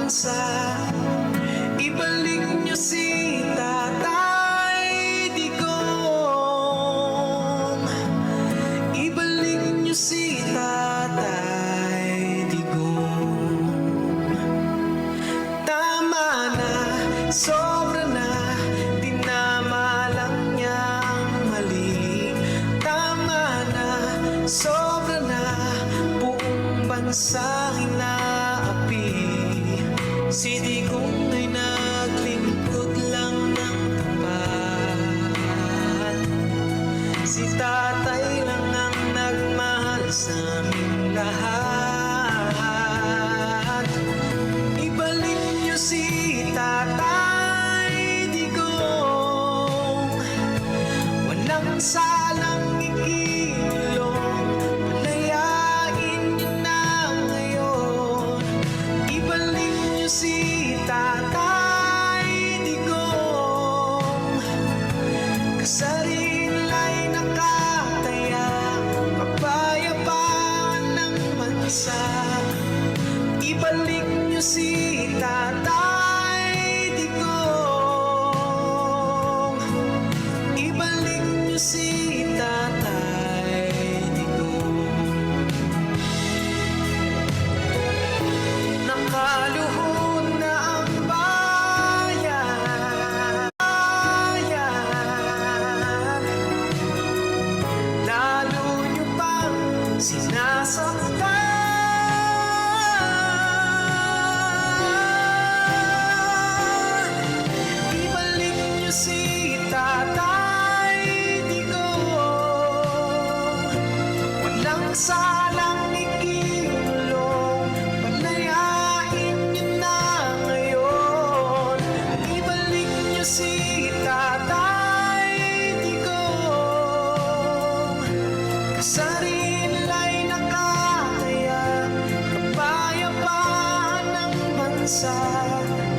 bansa. Ibalik niyo si Tatay Digong. Ibalik niyo si Tatay Digong. Tama na, sobra na, tinama lang niya ang mali. Tama na, sobra na, buong bansa inaapi. Si Digong ay naglingkod lang ng tapat. Si Tatay lang ang nagmahal sa aming lahat. Ibalik niyo si Tatay Digong. Walang salang ikilong, palayain niyo na ngayon. Ibalik niyo si Tatay Digong. Kasarila'y nakataya, kapayapaan ng bansa. Ibalik niyo si Tatay Digong. Ibalik niyo si Tatay Digong. Nakaluhod na ang bayan. Lalo niyo pang sinasaktan. Ibalik niyo si Tatay Digong. Walang salang ikilong, palayain niyo na ngayon. Ibalik niyo si Tatay Digong.